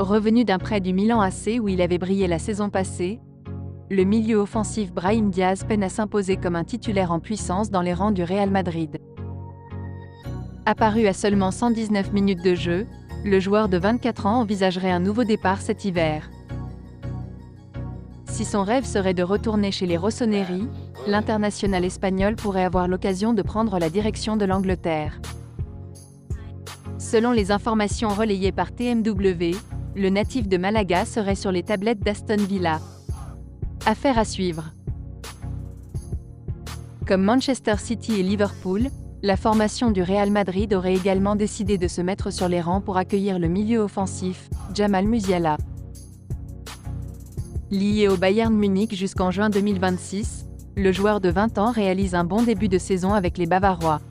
Revenu d'un prêt du Milan AC où il avait brillé la saison passée, le milieu offensif Brahim Diaz peine à s'imposer comme un titulaire en puissance dans les rangs du Real Madrid. Apparu à seulement 119 minutes de jeu, le joueur de 24 ans envisagerait un nouveau départ cet hiver. Si son rêve serait de retourner chez les Rossoneri, l'international espagnol pourrait avoir l'occasion de prendre la direction de l'Angleterre. Selon les informations relayées par TMW, le natif de Malaga serait sur les tablettes d'Aston Villa. Affaire à suivre. Comme Manchester City et Liverpool, la formation du Real Madrid aurait également décidé de se mettre sur les rangs pour accueillir le milieu offensif, Jamal Musiala. Lié au Bayern Munich jusqu'en juin 2026, le joueur de 20 ans réalise un bon début de saison avec les Bavarois.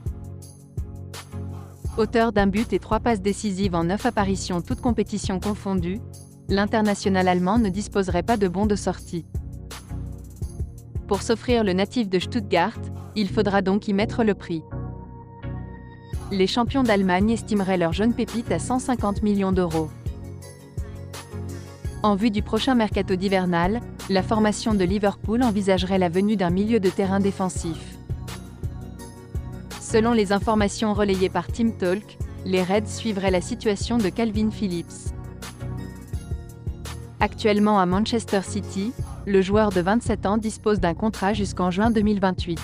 Auteur d'un but et 3 passes décisives en 9 apparitions toutes compétitions confondues, l'international allemand ne disposerait pas de bons de sortie. Pour s'offrir le natif de Stuttgart, il faudra donc y mettre le prix. Les champions d'Allemagne estimeraient leur jeune pépite à 150 millions d'euros. En vue du prochain mercato d'hivernal, la formation de Liverpool envisagerait la venue d'un milieu de terrain défensif. Selon les informations relayées par Team Talk, les Reds suivraient la situation de Calvin Phillips. Actuellement à Manchester City, le joueur de 27 ans dispose d'un contrat jusqu'en juin 2028.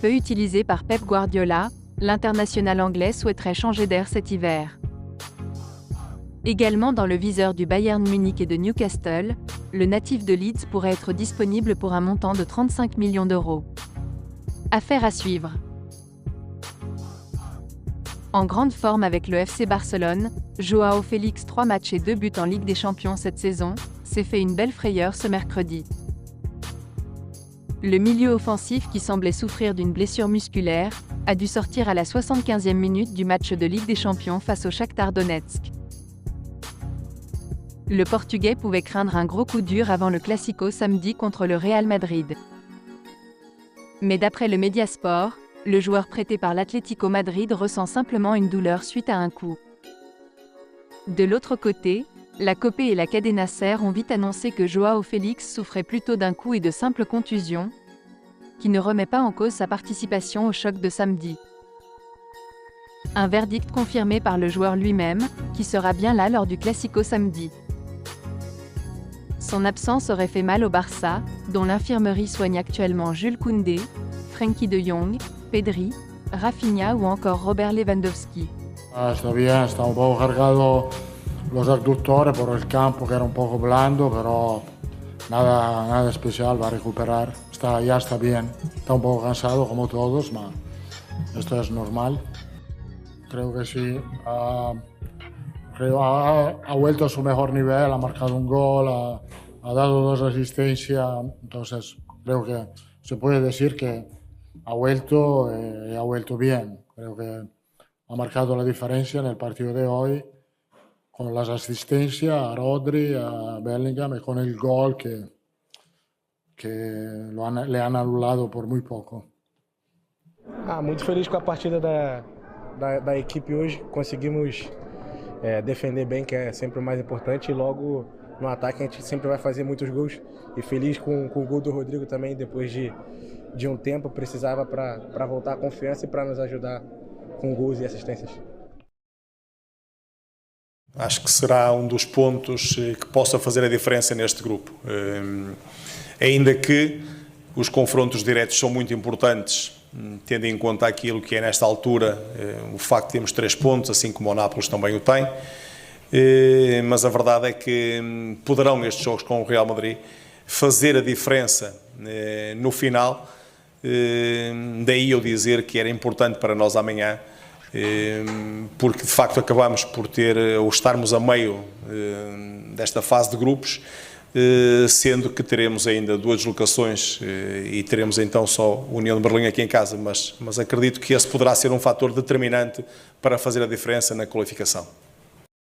Peu utilisé par Pep Guardiola, l'international anglais souhaiterait changer d'air cet hiver. Également dans le viseur du Bayern Munich et de Newcastle, le natif de Leeds pourrait être disponible pour un montant de 35 millions d'euros. Affaire à suivre. En grande forme avec le FC Barcelone, Joao Félix 3 matchs et 2 buts en Ligue des Champions cette saison, s'est fait une belle frayeur ce mercredi. Le milieu offensif qui semblait souffrir d'une blessure musculaire, a dû sortir à la 75e minute du match de Ligue des Champions face au Shakhtar Donetsk. Le Portugais pouvait craindre un gros coup dur avant le Classico samedi contre le Real Madrid. Mais d'après le Mediasport, le joueur prêté par l'Atlético Madrid ressent simplement une douleur suite à un coup. De l'autre côté, la Copé et la Cadena Ser ont vite annoncé que Joao Félix souffrait plutôt d'un coup et de simples contusions, qui ne remet pas en cause sa participation au choc de samedi. Un verdict confirmé par le joueur lui-même, qui sera bien là lors du Classico samedi. Son absence aurait fait mal au Barça, dont l'infirmerie soigne actuellement Jules Koundé, Frenkie de Jong, Pedri, Rafinha ou encore Robert Lewandowski. Está bien, está un poco cargado los abductores por el campo que era un poco blando, pero nada especial, va a recuperar. Ya está bien, está un poco cansado como todos, pero esto es normal. Creo que sí, ha vuelto a su mejor nivel, ha marcado un gol, ha dado 2 asistencias, entonces creo que se puede decir que ha vuelto y ha vuelto bien. Creo que ha marcado la diferencia en el partido de hoy con las asistencias a Rodri, a Bellingham y con el gol que le han anulado por muy poco. Muito feliz com a partida da equipe hoje. Conseguimos defender bem, que é sempre o mais importante, e logo no ataque a gente sempre vai fazer muitos gols. E feliz com o gol do Rodrigo também, depois de um tempo, precisava para voltar a confiança e para nos ajudar com gols e assistências. Acho que será um dos pontos que possa fazer a diferença neste grupo. Ainda que os confrontos diretos são muito importantes, tendo em conta aquilo que é nesta altura o facto de termos 3 pontos, assim como o Nápoles também o tem, mas a verdade é que poderão estes jogos com o Real Madrid fazer a diferença no final, daí eu dizer que era importante para nós amanhã, porque de facto acabamos por ter, ou estarmos a meio desta fase de grupos, sendo que teremos ainda 2 deslocações e teremos então só União de Berlim aqui em casa, mas acredito que esse poderá ser um fator determinante para fazer a diferença na qualificação.